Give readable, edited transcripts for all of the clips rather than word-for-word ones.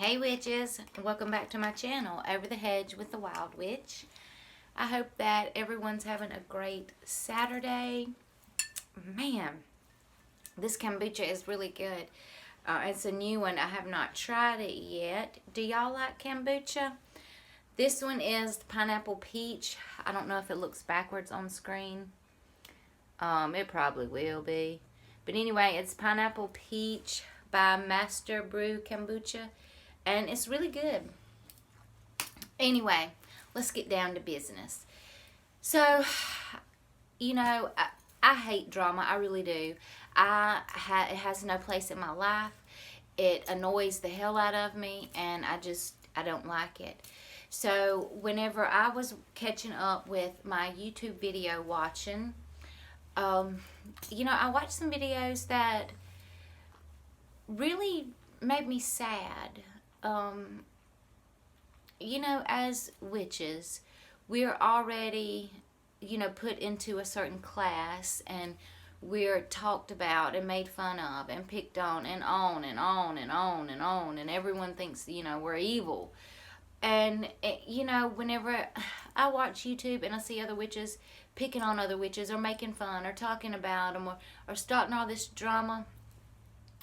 Hey witches, welcome back to my channel, Over the Hedge with the Wyld Witch. I hope that everyone's having a great Saturday. Man, this kombucha is really good. It's a new one. I have not tried it yet. Do y'all like kombucha? This one is pineapple peach. I don't know if it looks backwards on screen. It probably will be. But anyway, it's pineapple peach by Master Brew Kombucha. And it's really good. Anyway, let's get down to business. So, you know, I hate drama. I really do. It has no place in my life. It annoys the hell out of me, and I don't like it. So, whenever I was catching up with my YouTube video watching, you know, I watched some videos that really made me sad. You know, as witches, we're already, you know, put into a certain class, and we're talked about and made fun of and picked on and on and on and on and on, and everyone thinks, you know, we're evil. And, you know, whenever I watch YouTube and I see other witches picking on other witches or making fun or talking about them or starting all this drama,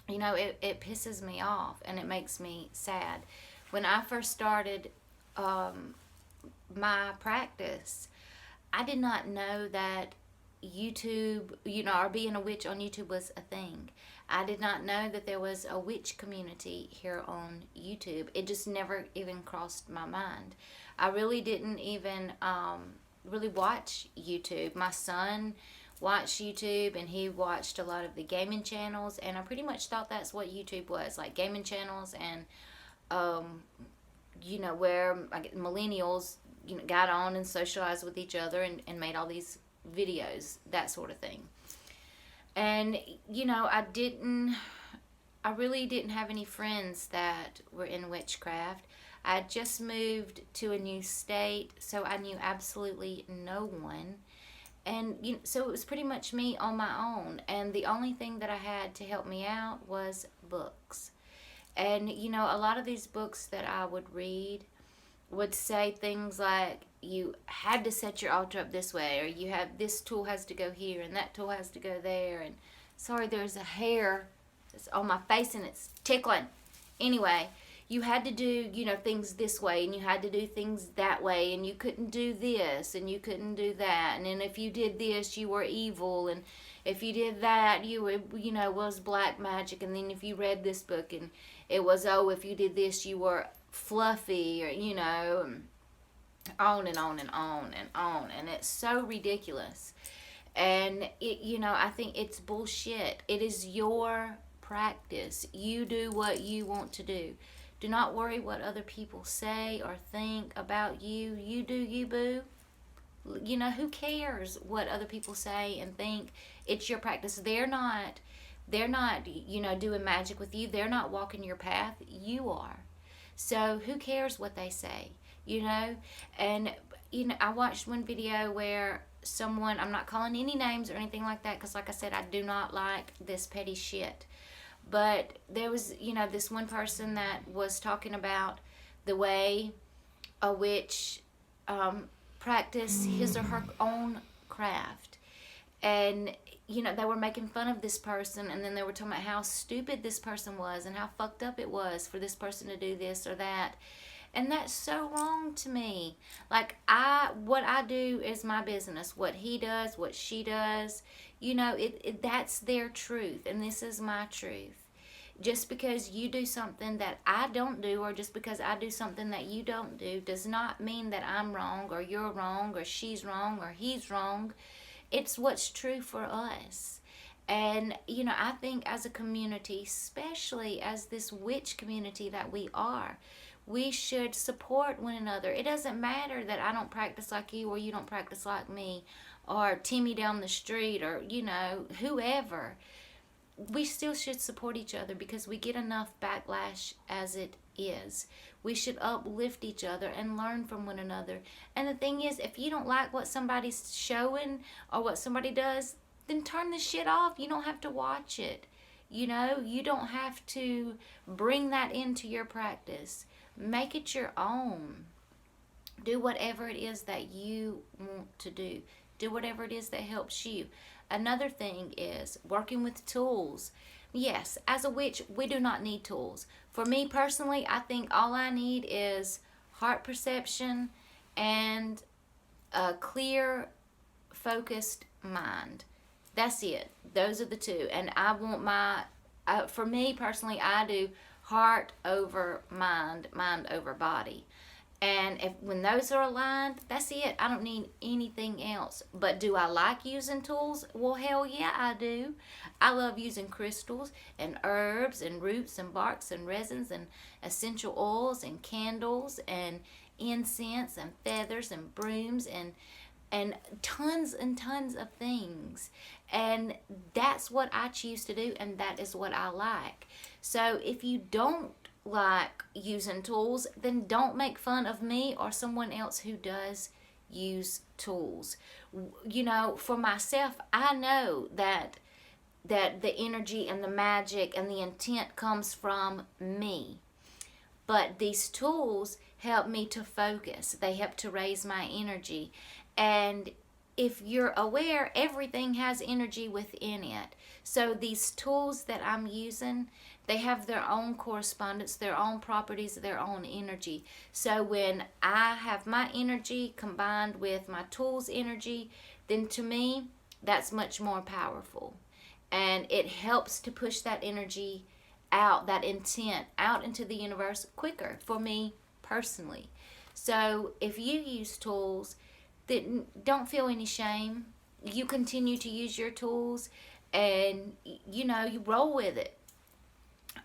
you know, it pisses me off and it makes me sad. When I first started my practice, I did not know that YouTube, you know, or being a witch on YouTube was a thing. I did not know that there was a witch community here on YouTube. It just never even crossed my mind. I really didn't even really watch YouTube. My son watched YouTube, and he watched a lot of the gaming channels, and I pretty much thought that's what YouTube was, like gaming channels, and you know, where millennials, you know, got on and socialized with each other and made all these videos, that sort of thing. And you know, I really didn't have any friends that were in witchcraft. I had just moved to a new state, so I knew absolutely no one. And you know, so it was pretty much me on my own. And the only thing that I had to help me out was books. And you know, a lot of these books that I would read would say things like, you had to set your altar up this way, or you have, this tool has to go here and that tool has to go there. And sorry, there's a hair that's on my face and it's tickling. Anyway, you had to do, you know, things this way, and you had to do things that way, and you couldn't do this, and you couldn't do that, and then if you did this, you were evil, and if you did that, you were, you know, was black magic, and then if you read this book, and it was, oh, if you did this, you were fluffy, or, you know, on and on and on and on, and it's so ridiculous. And it, you know, I think it's bullshit. It is your practice. You do what you want to do. Do not worry what other people say or think about you. You do you, boo. You know, who cares what other people say and think? It's your practice. They're not, you know, doing magic with you. They're not walking your path. You are. So who cares what they say, you know? And, you know, I watched one video where someone, I'm not calling any names or anything like that, because like I said, I do not like this petty shit. But there was, you know, this one person that was talking about the way a witch practice his or her own craft. And, you know, they were making fun of this person, and then they were talking about how stupid this person was and how fucked up it was for this person to do this or that. And that's so wrong to me. Like, what I do is my business. What he does, what she does, you know, that's their truth, and this is my truth. Just because you do something that I don't do, or just because I do something that you don't do, does not mean that I'm wrong, or you're wrong, or she's wrong, or he's wrong. It's what's true for us. And, you know, I think as a community, especially as this witch community that we are, we should support one another. It doesn't matter that I don't practice like you, or you don't practice like me, or Timmy down the street, or, you know, whoever. We still should support each other, because we get enough backlash as it is. We should uplift each other and learn from one another. And the thing is, if you don't like what somebody's showing or what somebody does, then turn the shit off. You don't have to watch it. You know, you don't have to bring that into your practice. Make it your own. Do whatever it is that you want to do. Do whatever it is that helps you. Another thing is working with tools. Yes, as a witch, we do not need tools. For me personally, I think all I need is heart perception and a clear, focused mind. That's it. Those are the two. And I want for me personally, I do heart over mind, mind over body. And when those are aligned, that's it. I don't need anything else. But do I like using tools? Well, hell yeah, I do. I love using crystals and herbs and roots and barks and resins and essential oils and candles and incense and feathers and brooms and tons of things. And that's what I choose to do, and that is what I like. So if you don't like using tools, then don't make fun of me or someone else who does use tools. You know, for myself, I know that the energy and the magic and the intent comes from me. But these tools help me to focus. They help to raise my energy. And if you're aware, everything has energy within it. So these tools that I'm using, they have their own correspondence, their own properties, their own energy. So when I have my energy combined with my tool's energy, then to me, that's much more powerful. And it helps to push that energy out, that intent out into the universe quicker for me personally. So if you use tools, then don't feel any shame. You continue to use your tools and, you know, you roll with it.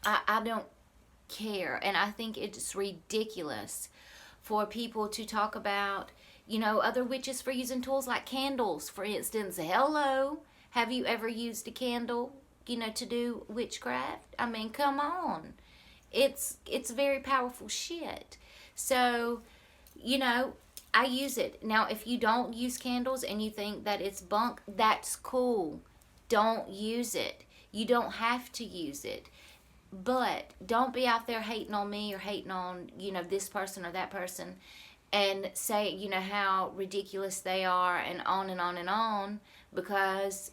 I don't care. And I think it's ridiculous for people to talk about, you know, other witches for using tools like candles, for instance. Hello. Have you ever used a candle, you know, to do witchcraft? I mean, come on. It's very powerful shit. So, you know, I use it. Now, if you don't use candles and you think that it's bunk, that's cool. Don't use it. You don't have to use it. But don't be out there hating on me or hating on, you know, this person or that person and say, you know, how ridiculous they are and on and on and on, because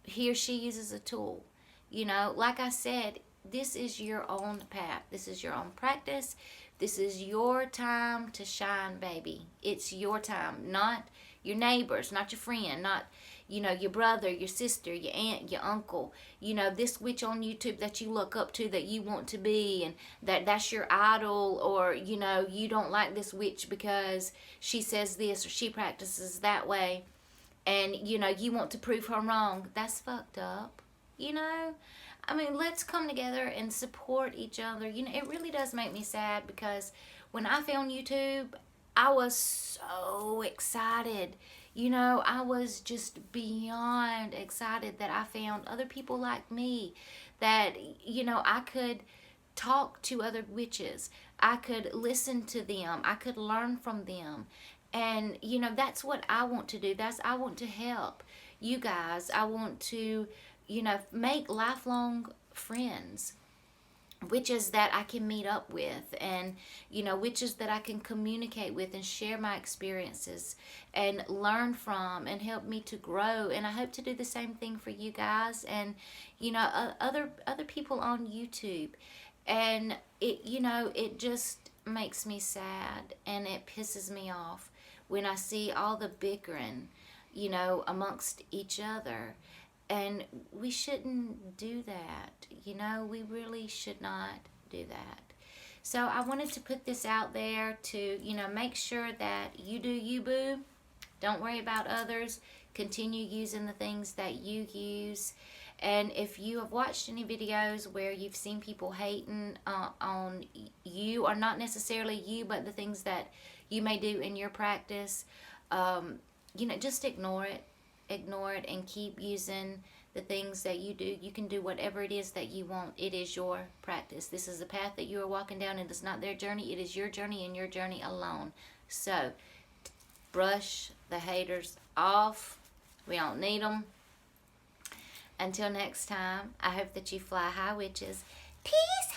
he or she uses a tool. You know, like I said, this is your own path. This is your own practice. This is your time to shine, baby. It's your time, not your neighbors, not your friend, not, you know, your brother, your sister, your aunt, your uncle, you know, this witch on YouTube that you look up to, that you want to be, and that's your idol, or, you know, you don't like this witch because she says this or she practices that way, and, you know, you want to prove her wrong. That's fucked up, you know? I mean, let's come together and support each other. You know, it really does make me sad, because when I found YouTube, I was so excited. You know, I was just beyond excited that I found other people like me, that, you know, I could talk to other witches. I could listen to them. I could learn from them. And, you know, that's what I want to do. I want to help you guys. I want to, you know, make lifelong friends. Witches that I can meet up with, and, you know, witches that I can communicate with and share my experiences and learn from and help me to grow. And I hope to do the same thing for you guys and, you know, other people on YouTube. And it, you know, it just makes me sad and it pisses me off when I see all the bickering, you know, amongst each other. And we shouldn't do that. You know, we really should not do that. So I wanted to put this out there to, you know, make sure that you do you, boo. Don't worry about others. Continue using the things that you use. And if you have watched any videos where you've seen people hating on you, or not necessarily you, but the things that you may do in your practice, you know, just ignore it. Ignore it and keep using the things that you do. You can do whatever it is that you want. It is your practice. This is the path that you are walking down. It is not their journey. It is your journey, and your journey alone. So brush the haters off. We don't need them. until next time, I hope that you fly high, witches. Peace